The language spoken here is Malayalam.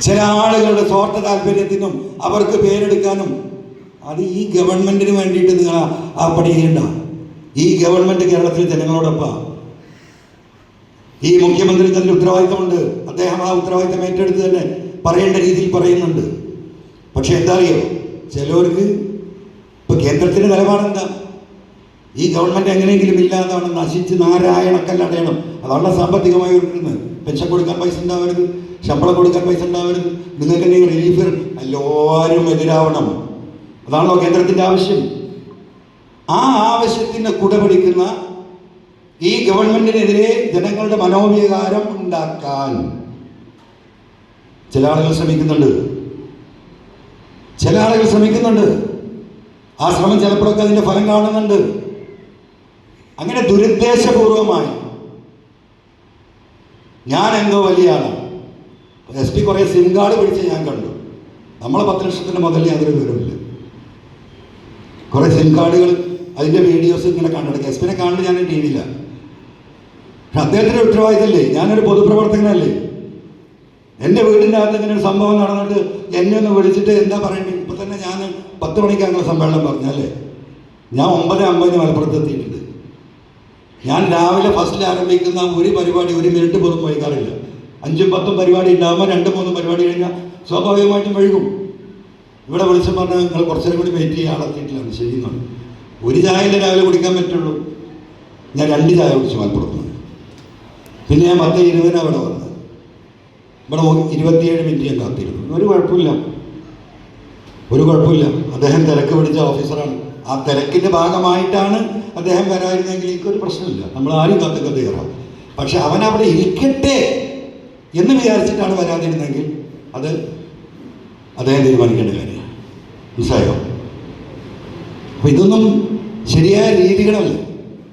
ചില ആളുകളുടെ സ്വാർത്ഥ താല്പര്യത്തിനും അവർക്ക് പേരെടുക്കാനും അത് ഈ ഗവൺമെന്റിന് വേണ്ടിയിട്ട് നിങ്ങൾ ആ പണി ചെയ്യണ്ട. ഈ ഗവൺമെന്റ് കേരളത്തിലെ ജനങ്ങളോടൊപ്പം. ഈ മുഖ്യമന്ത്രിക്ക് അതിൻ്റെ ഉത്തരവാദിത്തമുണ്ട്. അദ്ദേഹം ആ ഉത്തരവാദിത്തം ഏറ്റെടുത്ത് തന്നെ പറയേണ്ട രീതിയിൽ പറയുന്നുണ്ട്. പക്ഷെ എന്താ അറിയോ, ചിലവർക്ക് ഇപ്പൊ കേന്ദ്രത്തിന്റെ നിലപാടെന്താ, ഈ ഗവൺമെന്റ് എങ്ങനെയെങ്കിലും ഇല്ലാതാണ്, നശിച്ച് നാരായണക്കല്ലടയണം. അതാണ് സാമ്പത്തികമായി ഒരുക്കുന്നത്. പെൻഷൻ കൊടുക്കാൻ പൈസ ഉണ്ടാവരുത്, ശമ്പളം കൊടുക്കാൻ പൈസ ഉണ്ടാവരുത്, നിങ്ങൾക്ക് എന്തെങ്കിലും റിലീഫ്, എല്ലാവരും എതിരാവണം. അതാണല്ലോ കേന്ദ്രത്തിന്റെ ആവശ്യം. ആ ആവശ്യത്തിന് കുടപിടിക്കുന്ന ഈ ഗവൺമെന്റിനെതിരെ ജനങ്ങളുടെ മനോവികാരം ഉണ്ടാക്കാൻ ചില ആളുകൾ ശ്രമിക്കുന്നുണ്ട്. ആ ശ്രമം ചിലപ്പോഴൊക്കെ അതിന്റെ ഫലം കാണുന്നുണ്ട്. അങ്ങനെ ദുരുദ്ദേശപൂർവമായി ഞാൻ എന്തോ വലിയ ആളാണ്. SP കുറേ സിം കാർഡ് പിടിച്ച് ഞാൻ കണ്ടു. നമ്മളെ 10 ലക്ഷത്തിൻ്റെ മുതൽ യാതൊരു വിവരമില്ല. കുറേ സിം കാർഡുകൾ, അതിൻ്റെ വീഡിയോസ് ഇങ്ങനെ കണ്ടെടുക്കുക. SP കാണുന്നത് ഞാൻ TV-യില്ല. പക്ഷെ അദ്ദേഹത്തിൻ്റെ ഉത്തരവാദിത്തമല്ലേ, ഞാനൊരു പൊതുപ്രവർത്തകനല്ലേ. എൻ്റെ വീടിൻ്റെ അകത്ത് ഇങ്ങനെ ഒരു സംഭവം നടന്നിട്ട് എന്നെ ഒന്ന് വിളിച്ചിട്ട് എന്താ പറയേണ്ടത്? ഇപ്പം തന്നെ ഞാൻ 10 മണിക്ക് അങ്ങനെ സമ്മേളനം പറഞ്ഞല്ലേ, ഞാൻ 9:50 മലപ്പുറത്ത് എത്തിയിട്ടുണ്ട്. ഞാൻ രാവിലെ ഫസ്റ്റിൽ ആരംഭിക്കുന്ന ഒരു പരിപാടി 1 മിനിറ്റ് പോലും വൈകാറില്ല. 5ഉം 10ഉം പരിപാടി ഉണ്ടാകുമ്പോൾ 2-3 പരിപാടി കഴിഞ്ഞാൽ സ്വാഭാവികമായിട്ടും വൈകും. ഇവിടെ വിളിച്ചു പറഞ്ഞാൽ നിങ്ങൾ കുറച്ചേരം കൂടി വെയിറ്റ് ചെയ്യാൻ ആളെത്തിയിട്ടില്ല. ശരിയെന്നാണ്. ഒരു ചായയിലെ രാവിലെ കുടിക്കാൻ പറ്റുള്ളൂ. ഞാൻ 2 ചായ കുടിച്ചു മലപ്പുറത്ത്. പിന്നെ ഞാൻ 10:20 അവിടെ വന്നത്. ഇവിടെ 27 മിനിറ്റ് ഞാൻ കാത്തിരുന്നു. ഒരു കുഴപ്പമില്ല. അദ്ദേഹം തിരക്ക് പിടിച്ച ഓഫീസറാണ്. ആ തിരക്കിൻ്റെ ഭാഗമായിട്ടാണ് അദ്ദേഹം വരായിരുന്നെങ്കിൽ എനിക്കൊരു പ്രശ്നമില്ല. നമ്മൾ ആരും കാത്തു കയറാം. പക്ഷെ അവൻ അവിടെ ഇരിക്കട്ടെ എന്ന് വിചാരിച്ചിട്ടാണ് വരാതിരുന്നെങ്കിൽ അത് അദ്ദേഹം തീരുമാനിക്കേണ്ട കാര്യമാണ്. മനസ്സിലായോ? അപ്പോൾ ഇതൊന്നും ശരിയായ രീതികളല്ല.